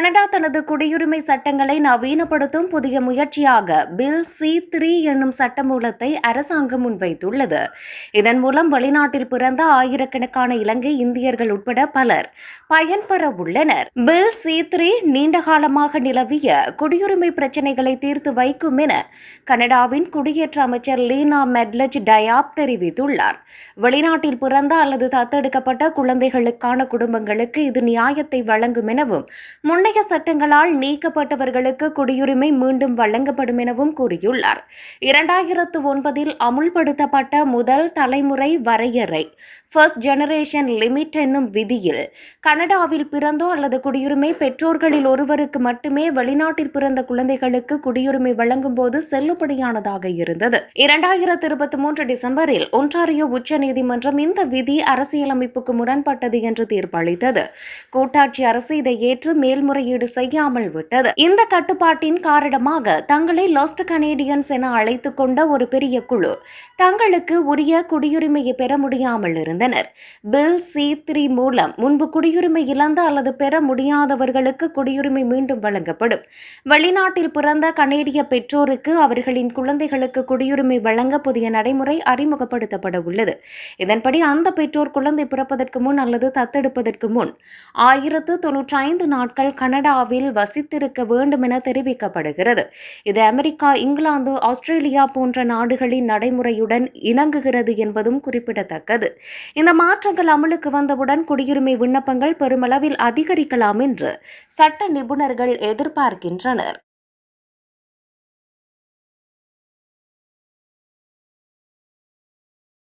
Canada தனது குடியுரிமை சட்டங்களை நவீனப்படுத்தும் புதிய முயற்சியாக பில் C3 என்னும் சட்டமூலத்தை அரசாங்கம் முன்வைத்துள்ளது. இதன் மூலம் வெளிநாட்டில் பிறந்த ஆயிரக்கணக்கான இலங்கை இந்தியர்கள் உட்பட பலர் பயன்பெற உள்ளனர். பில் C3 நீண்டகாலமாக நிலவிய குடியுரிமை பிரச்சினைகளை தீர்த்து வைக்கும் என கனடாவின் குடியேற்ற அமைச்சர் லீனா மெட்லஜ் டயாப் தெரிவித்துள்ளார். வெளிநாட்டில் பிறந்த அல்லது தத்தெடுக்கப்பட்ட குழந்தைகளுக்கான குடும்பங்களுக்கு இது நியாயத்தை வழங்கும் எனவும் முன்னைய சட்டங்களால் நீக்கப்பட்டவர்களுக்கு குடியுரிமை மீண்டும் வழங்கப்படும் எனவும் கூறியுள்ளார். 2009 அமுல்படுத்தப்பட்ட முதல் தலைமுறை வரையறை ஃபர்ஸ்ட் ஜெனரேஷன் லிமிட் என்னும் விதியில் கனடாவில் பிறந்தோ அல்லது குடியுரிமை பெற்றோர்களில் ஒருவருக்கு மட்டுமே வெளிநாட்டில் பிறந்த குழந்தைகளுக்கு குடியுரிமை வழங்கும் போது செல்லுபடியானதாக இருந்தது. 2023 டிசம்பரில் ஒன்டாரியோ உச்சநீதிமன்றம் இந்த விதி அரசியலமைப்புக்கு முரண்பட்டது என்று தீர்ப்பளித்தது. கூட்டாட்சி அரசு இதை ஏற்று மேல்முறையீடு செய்யாமல் விட்டது. இந்த கட்டுப்பாட்டின் காரணமாக தங்களை லாஸ்ட் கனேடியன்ஸ் என அழைத்துக் கொண்ட ஒரு பெரிய குழு தங்களுக்கு உரிய குடியுரிமையை பெற முடியாமல் இருந்தனர். பில் C3 மூலம் முன்பு குடியுரிமை இழந்த அல்லது பெற முடியாதவர்களுக்கு குடியுரிமை மீண்டும் வழங்கப்படும். வெளிநாட்டில் பிறந்த கனேடிய பெற்றோருக்கு அவர்களின் குழந்தைகளுக்கு குடியுரிமை வழங்க புதிய நடைமுறை அறிமுகப்படுத்தப்பட உள்ளது. இதன்படி அந்த பெற்றோர் குழந்தை பிறப்பதற்கு முன் அல்லது தத்தெடுப்பதற்கு முன் 1095 நாட்கள் கனடாவில் வசித்திருக்க வேண்டும் என தெரிவிக்கப்படுகிறது. இது அமெரிக்கா, இங்கிலாந்து, ஆஸ்திரேலியா போன்ற நாடுகளின் நடைமுறையுடன் இணங்குகிறது என்பதும் குறிப்பிடத்தக்கது. இந்த மாற்றங்கள் அமலுக்கு வந்தவுடன் குடியுரிமை விண்ணப்பங்கள் பெருமளவில் அதிகரிக்கலாம் என்று சட்ட நிபுணர்கள் எதிர்பார்க்கின்றனர்.